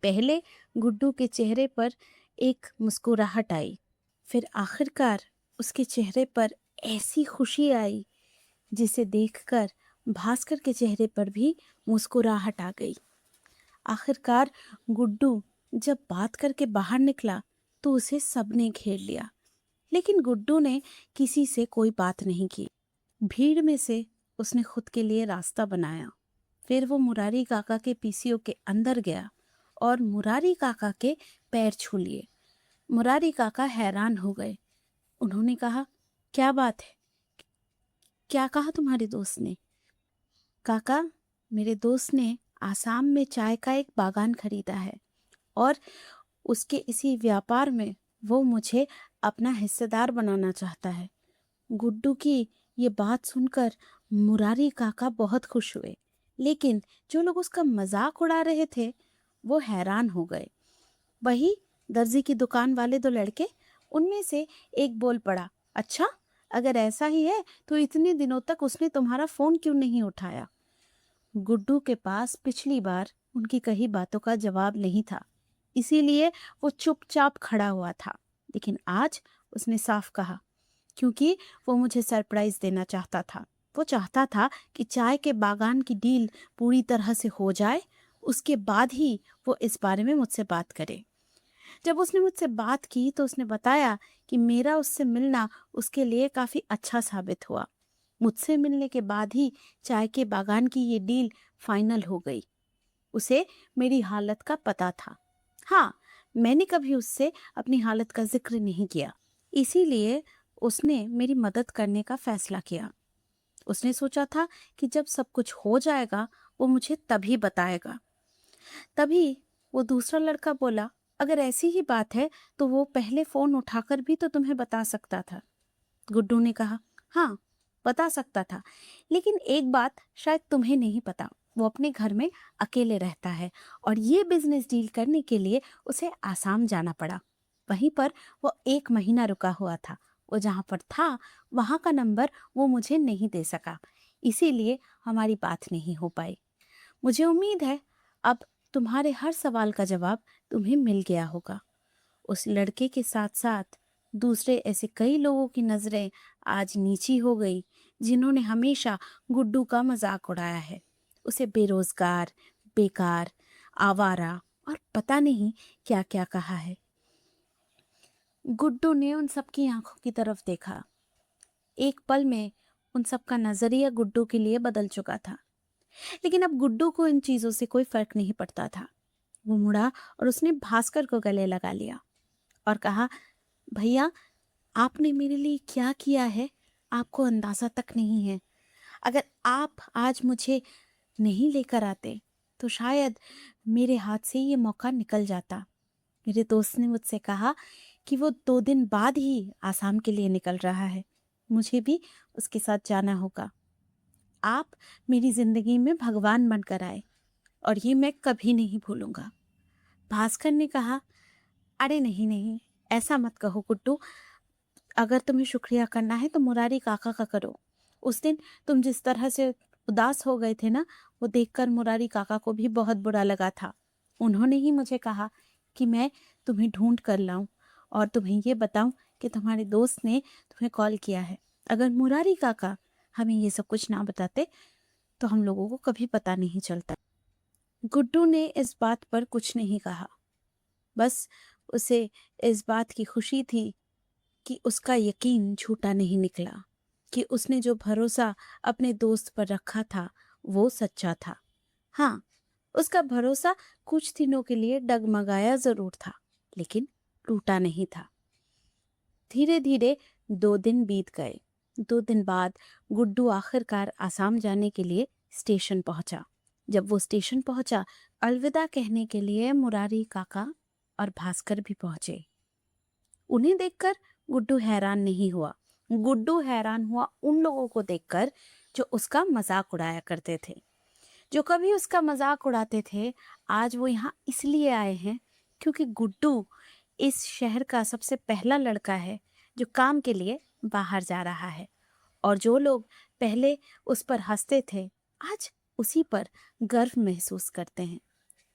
पहले गुड्डू के चेहरे पर एक मुस्कुराहट आई, फिर आखिरकार उसके चेहरे पर ऐसी खुशी आई जिसे देखकर भास्कर के चेहरे पर भी मुस्कुराहट आ गई। आखिरकार गुड्डू जब बात करके बाहर निकला तो उसे सबने घेर लिया, लेकिन गुड्डू ने किसी से कोई बात नहीं की। भीड़ में से उसने खुद के लिए रास्ता बनाया। फिर वो मुरारी काका के पीसीओ के अंदर गया और मुरारी काका के पैर छू लिए। मुरारी काका हैरान हो गए। उन्होंने कहा, क्या बात है, क्या कहा तुम्हारे दोस्त ने? काका, मेरे दोस्त ने आसाम में चाय का एक बागान खरीदा है और उसके इसी व्यापार में वो मुझे अपना हिस्सेदार बनाना चाहता है। गुड्डू की ये बात सुनकर मुरारी काका बहुत खुश हुए, लेकिन जो लोग उसका मजाक उड़ा रहे थे वो हैरान हो गए। वही दर्जी की दुकान वाले दो लड़के, उनमें से एक बोल पड़ा, अच्छा, अगर ऐसा ही है तो इतने दिनों तक उसने तुम्हारा फोन क्यों नहीं उठाया? गुड्डू के पास पिछली बार उनकी कही बातों का जवाब नहीं था, इसीलिए वो चुपचाप खड़ा हुआ था। लेकिन आज उसने साफ कहा, क्योंकि वो मुझे सरप्राइज देना चाहता था। वो चाहता था कि चाय के बागान की डील पूरी तरह से हो जाए, उसके बाद ही वो इस बारे में मुझसे बात करे। जब उसने मुझसे बात की तो उसने बताया कि मेरा उससे मिलना उसके लिए काफी अच्छा साबित हुआ। मुझसे मिलने के बाद ही चाय के बागान की ये डील फाइनल हो गई। उसे मेरी हालत का पता था। हाँ, मैंने कभी उससे अपनी हालत का जिक्र नहीं किया, इसीलिए उसने मेरी मदद करने का फैसला किया। उसने सोचा था कि जब सब कुछ हो जाएगा वो मुझे तभी बताएगा। तभी वो दूसरा लड़का बोला, अगर ऐसी ही बात है तो वो पहले फोन उठाकर भी तो तुम्हें बता सकता था। गुड्डू ने कहा, हाँ, बता सकता था, लेकिन एक बात शायद तुम्हें नहीं पता, वो अपने घर में अकेले रहता है और ये बिजनेस डील करने के लिए उसे आसाम जाना पड़ा। वहीं पर वो 1 महीना रुका हुआ था। वो जहाँ पर था वहाँ का नंबर वो मुझे नहीं दे सका, इसीलिए हमारी बात नहीं हो पाई। मुझे उम्मीद है अब तुम्हारे हर सवाल का जवाब तुम्हें मिल गया होगा। उस लड़के के साथ साथ दूसरे ऐसे कई लोगों की नजरें आज नीची हो गई, जिन्होंने हमेशा गुड्डू का मजाक उड़ाया है, उसे बेरोजगार, बेकार, आवारा और पता नहीं क्या क्या कहा है। गुड्डू ने उन सबकी आंखों की तरफ देखा। एक पल में उन सबका नजरिया गुड्डू के लिए बदल चुका था, लेकिन अब गुड्डू को इन चीजों से कोई फर्क नहीं पड़ता था। वो मुड़ा और उसने भास्कर को गले लगा लिया और कहा, भैया, आपने मेरे लिए क्या किया है आपको अंदाजा तक नहीं है। अगर आप आज मुझे नहीं लेकर आते तो शायद मेरे हाथ से ये मौका निकल जाता। मेरे दोस्त ने मुझसे कहा कि वो 2 दिन बाद ही आसाम के लिए निकल रहा है, मुझे भी उसके साथ जाना होगा। आप मेरी जिंदगी में भगवान बनकर आए और ये मैं कभी नहीं भूलूंगा। भास्कर ने कहा, अरे नहीं नहीं, ऐसा मत कहो गुड्डू, अगर तुम्हें शुक्रिया करना है तो मुरारी काका का करो। उस दिन तुम जिस तरह से उदास हो गए थे ना, वो देखकर मुरारी काका को भी बहुत बुरा लगा था। उन्होंने ही मुझे कहा कि मैं तुम्हें ढूंढ कर लाऊं और तुम्हें ये बताऊं कि तुम्हारे दोस्त ने तुम्हें कॉल किया है। अगर मुरारी काका हमें ये सब कुछ ना बताते तो हम लोगों को कभी पता नहीं चलता। गुड्डू ने इस बात पर कुछ नहीं कहा, बस उसे इस बात की खुशी थी कि उसका यकीन झूठा नहीं निकला, कि उसने जो भरोसा अपने दोस्त पर रखा था वो सच्चा था। हाँ, उसका भरोसा कुछ दिनों के लिए डगमगाया जरूर था, लेकिन टूटा नहीं था। धीरे धीरे 2 दिन बीत गए। 2 दिन बाद गुड्डू आखिरकार आसाम जाने के लिए स्टेशन पहुंचा। जब वो स्टेशन पहुंचा, अलविदा कहने के लिए मुरारी काका और भास्कर भी पहुंचे। उन्हें देखकर गुड्डू हैरान नहीं हुआ। गुड्डू हैरान हुआ उन लोगों को देखकर जो उसका मजाक उड़ाया करते थे। जो कभी उसका मजाक उड़ाते थे, आज वो यहाँ इसलिए आए हैं क्योंकि गुड्डू इस शहर का सबसे पहला लड़का है जो काम के लिए बाहर जा रहा है। और जो लोग पहले उस पर हंसते थे, आज उसी पर गर्व महसूस करते हैं।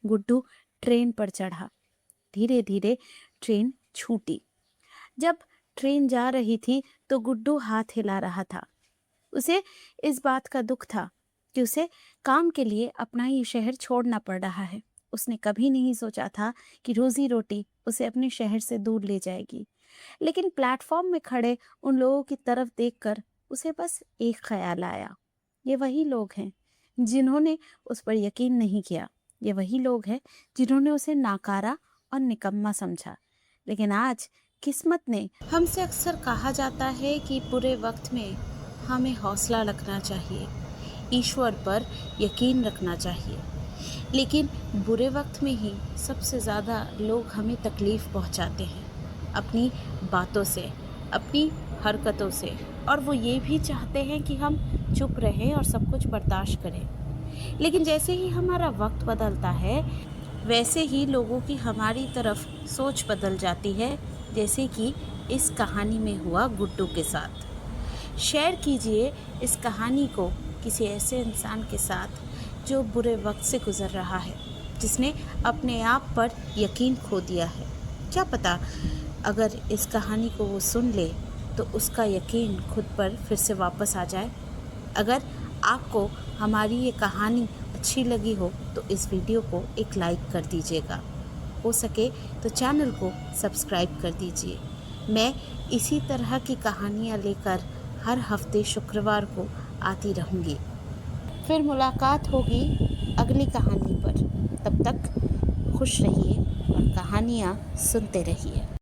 गुड्डू ट्रेन पर चढ़ा। धीरे धीरे ट्रेन छूटी। जब ट्रेन जा रही थी तो गुड्डू हाथ हिला रहा था। उसे इस बात का दुख था कि उसे काम के लिए अपना ही शहर छोड़ना पड़ रहा है। उसने कभी नहीं सोचा था कि रोजी रोटी उसे अपने शहर से दूर ले जाएगी। लेकिन प्लेटफॉर्म में खड़े उन लोगों की तरफ देखकर उसे बस एक ख्याल आया, ये वही लोग हैं जिन्होंने उस पर यकीन नहीं किया। ये वही लोग हैं जिन्होंने उसे नाकारा और निकम्मा समझा। लेकिन आज किस्मत ने, हमसे अक्सर कहा जाता है कि बुरे वक्त में हमें हौसला रखना चाहिए, ईश्वर पर यकीन रखना चाहिए, लेकिन बुरे वक्त में ही सबसे ज़्यादा लोग हमें तकलीफ़ पहुंचाते हैं अपनी बातों से, अपनी हरकतों से, और वो ये भी चाहते हैं कि हम चुप रहें और सब कुछ बर्दाश्त करें। लेकिन जैसे ही हमारा वक्त बदलता है, वैसे ही लोगों की हमारी तरफ सोच बदल जाती है, जैसे कि इस कहानी में हुआ गुड्डू के साथ। शेयर कीजिए इस कहानी को किसी ऐसे इंसान के साथ जो बुरे वक्त से गुज़र रहा है, जिसने अपने आप पर यकीन खो दिया है। क्या पता अगर इस कहानी को वो सुन ले तो उसका यकीन खुद पर फिर से वापस आ जाए। अगर आपको हमारी ये कहानी अच्छी लगी हो तो इस वीडियो को एक लाइक कर दीजिएगा। हो सके तो चैनल को सब्सक्राइब कर दीजिए। मैं इसी तरह की कहानियाँ लेकर हर हफ्ते शुक्रवार को आती रहूँगी। फिर मुलाकात होगी अगली कहानी पर। तब तक खुश रहिए और कहानियाँ सुनते रहिए।